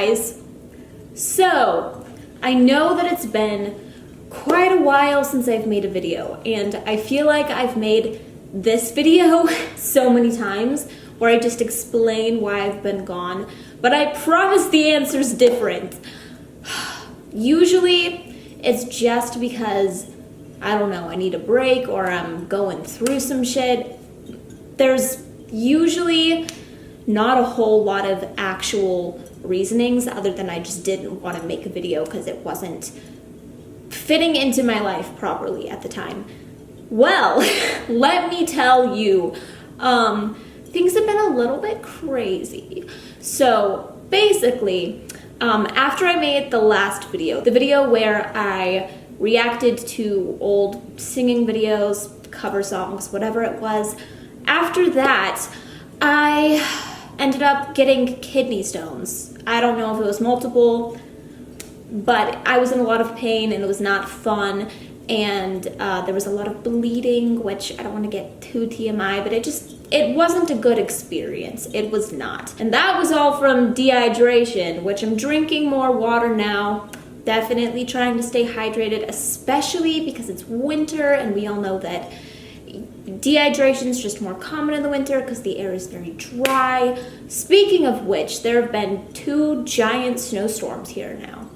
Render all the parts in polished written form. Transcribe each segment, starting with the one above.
guys. So, I know that it's been quite a while since I've made a video, and I feel like I've made this video so many times where I just explain why I've been gone, but I promise the answer's different. Usually, it's just because, I don't know, I need a break or I'm going through some shit. There's usually not a whole lot of actual reasonings other than I just didn't want to make a video because it wasn't fitting into my life properly at the time. Well, let me tell you, things have been a little bit crazy. So basically, after I made the last video, the video where I reacted to old singing videos, cover songs, whatever it was, after that, I ended up getting kidney stones. I don't know if it was multiple, but I was in a lot of pain and it was not fun, and there was a lot of bleeding, which I don't want to get too TMI, but it wasn't a good experience. It was not. And that was all from dehydration, which I'm drinking more water now. Definitely trying to stay hydrated, especially because it's winter and we all know that dehydration is just more common in the winter because the air is very dry. Speaking of which, there have been 2 giant snowstorms here now.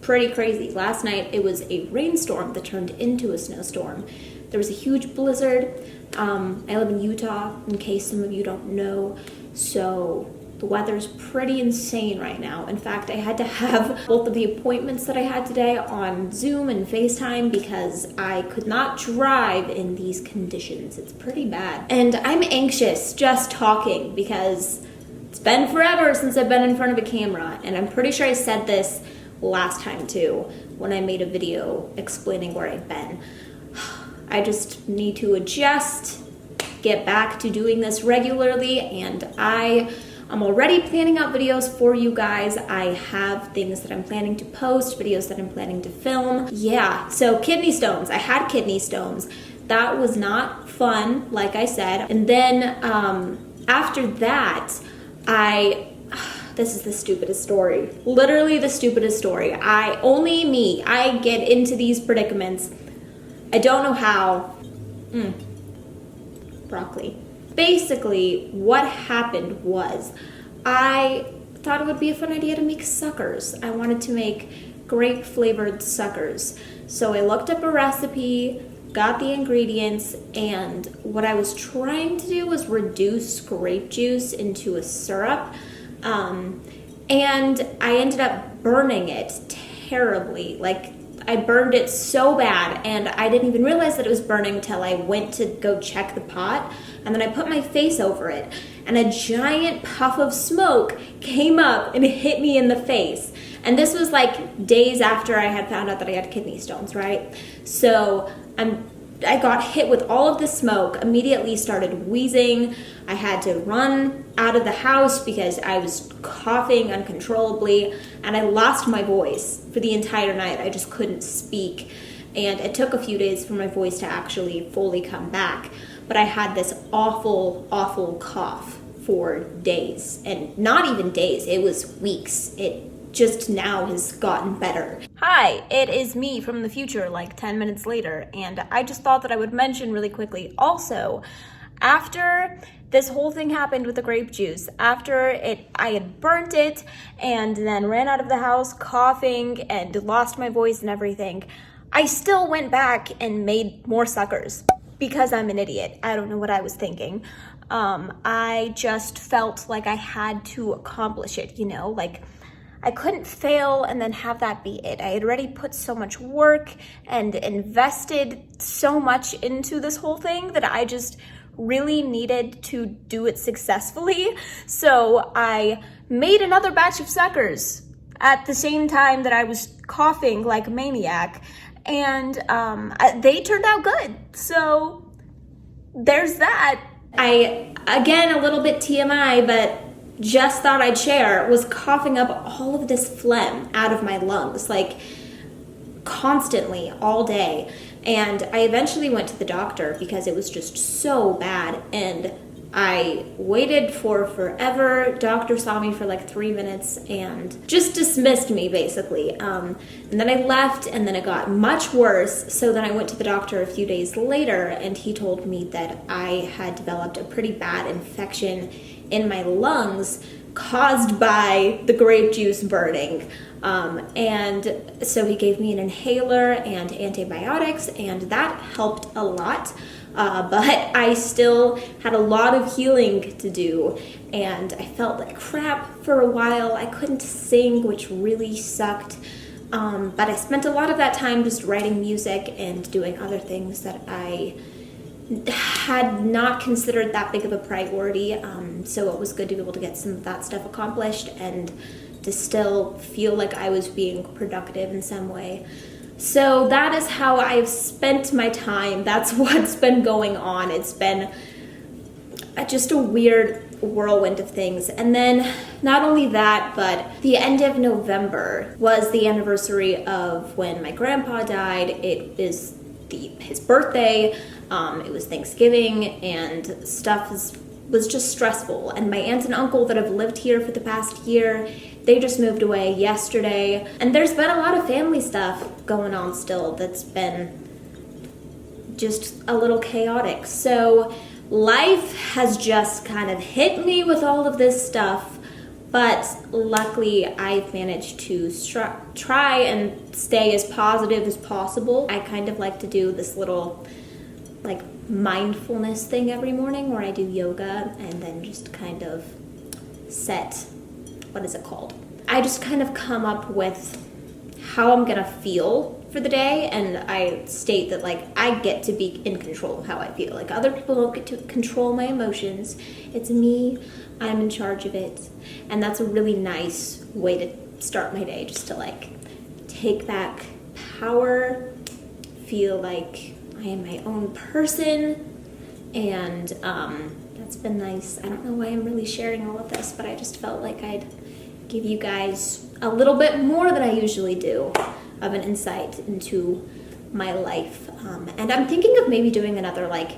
Pretty crazy. Last night it was a rainstorm that turned into a snowstorm. There was a huge blizzard. I live in Utah, in case some of you don't know, so the weather's pretty insane right now. In fact, I had to have both of the appointments that I had today on Zoom and FaceTime because I could not drive in these conditions. It's pretty bad. And I'm anxious just talking because it's been forever since I've been in front of a camera, and I'm pretty sure I said this last time too when I made a video explaining where I've been. I just need to adjust, get back to doing this regularly, and I'm already planning out videos for you guys. I have things that I'm planning to post, videos that I'm planning to film. Yeah, so kidney stones. I had kidney stones. That was not fun, like I said. And then after that, this is the stupidest story. Literally the stupidest story. Only me. I get into these predicaments. I don't know how. Broccoli. Basically, what happened was I thought it would be a fun idea to make suckers. I wanted to make grape flavored suckers. So I looked up a recipe, got the ingredients, and what I was trying to do was reduce grape juice into a syrup. And I ended up burning it terribly. Like, I burned it so bad, and I didn't even realize that it was burning until I went to go check the pot, and then I put my face over it, and a giant puff of smoke came up and hit me in the face. And this was like days after I had found out that I had kidney stones, right? So I got hit with all of the smoke, immediately started wheezing. I had to run out of the house because I was coughing uncontrollably, and I lost my voice for the entire night. I just couldn't speak, and it took a few days for my voice to actually fully come back. But I had this awful, awful cough for days, and not even days, it was weeks. It just now has gotten better. Hi, it is me from the future, like 10 minutes later, and I just thought that I would mention really quickly also, after this whole thing happened with the grape juice, I had burnt it and then ran out of the house coughing and lost my voice and everything, I still went back and made more suckers because I'm an idiot. I don't know what I was thinking. I just felt like I had to accomplish it, you know, like I couldn't fail and then have that be it. I had already put so much work and invested so much into this whole thing that I just really needed to do it successfully. So I made another batch of suckers at the same time that I was coughing like a maniac, and they turned out good. So there's that. Again, a little bit TMI, but just thought I'd share, was coughing up all of this phlegm out of my lungs, like constantly all day. And I eventually went to the doctor because it was just so bad. And I waited for forever. Doctor saw me for like 3 minutes and just dismissed me basically. And then I left, and then it got much worse. So then I went to the doctor a few days later, and he told me that I had developed a pretty bad infection in my lungs caused by the grape juice burning. And so he gave me an inhaler and antibiotics, and that helped a lot. But I still had a lot of healing to do, and I felt like crap for a while. I couldn't sing, which really sucked. But I spent a lot of that time just writing music and doing other things that I had not considered that big of a priority. So it was good to be able to get some of that stuff accomplished and to still feel like I was being productive in some way. So that is how I've spent my time. That's what's been going on. It's been just a weird whirlwind of things. And then not only that, but the end of November was the anniversary of when my grandpa died. It is his birthday. It was Thanksgiving, and stuff was just stressful. And my aunt and uncle that have lived here for the past year, they just moved away yesterday. And there's been a lot of family stuff going on still that's been just a little chaotic. So life has just kind of hit me with all of this stuff. But luckily, I've managed to try and stay as positive as possible. I kind of like to do this little like mindfulness thing every morning where I do yoga and then just kind of set, what is it called? I just kind of come up with how I'm gonna feel for the day, and I state that like I get to be in control of how I feel. Like other people don't get to control my emotions. It's me, I'm in charge of it. And that's a really nice way to start my day, just to like take back power, feel like I am my own person, and that's been nice. I don't know why I'm really sharing all of this, but I just felt like I'd give you guys a little bit more than I usually do of an insight into my life. And I'm thinking of maybe doing another like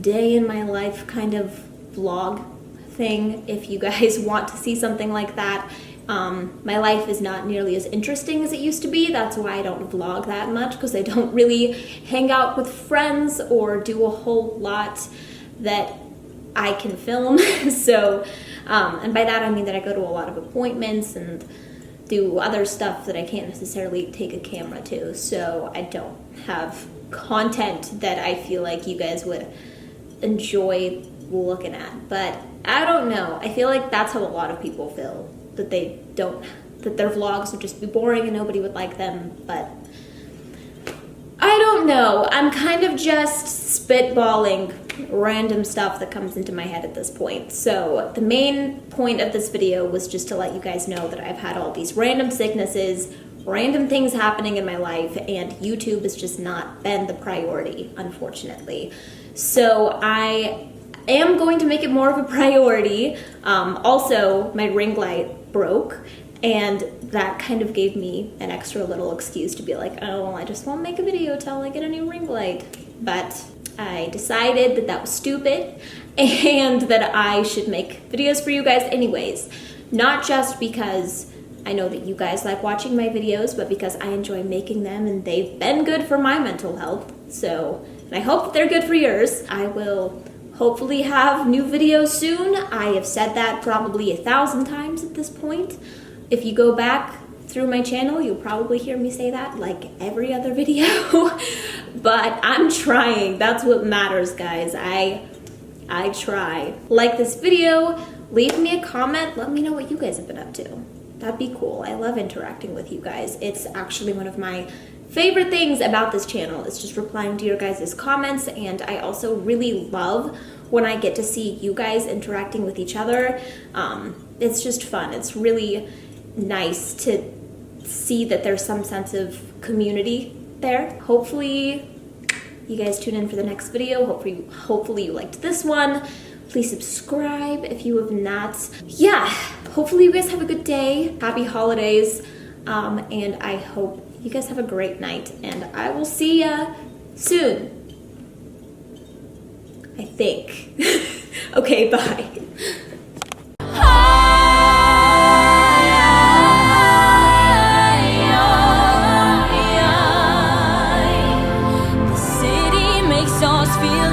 day in my life kind of vlog thing if you guys want to see something like that. My life is not nearly as interesting as it used to be. That's why I don't vlog that much, because I don't really hang out with friends or do a whole lot that I can film. So, and by that I mean that I go to a lot of appointments and do other stuff that I can't necessarily take a camera to. So I don't have content that I feel like you guys would enjoy looking at. But I don't know. I feel like that's how a lot of people feel. That their vlogs would just be boring and nobody would like them, but I don't know. I'm kind of just spitballing random stuff that comes into my head at this point. So the main point of this video was just to let you guys know that I've had all these random sicknesses, random things happening in my life, and YouTube has just not been the priority, unfortunately. So I am going to make it more of a priority. Also, my ring light broke, and that kind of gave me an extra little excuse to be like, oh, well, I just won't make a video till I get a new ring light. But I decided that that was stupid and that I should make videos for you guys anyways. Not just because I know that you guys like watching my videos, but because I enjoy making them and they've been good for my mental health. So, and I hope that they're good for yours. I will hopefully have new videos soon. I have said that probably 1,000 times at this point. If you go back through my channel, you'll probably hear me say that like every other video. But I'm trying. That's what matters, guys. I try. Like this video, leave me a comment. Let me know what you guys have been up to. That'd be cool. I love interacting with you guys. It's actually one of my favorite things about this channel is just replying to your guys' comments, and I also really love when I get to see you guys interacting with each other. It's just fun. It's really nice to see that there's some sense of community there. Hopefully you guys tune in for the next video. Hopefully you liked this one. Please subscribe if you have not. Yeah, hopefully you guys have a good day. Happy holidays. And I hope you guys have a great night, and I will see ya soon. I think. Okay, bye. The city makes us feel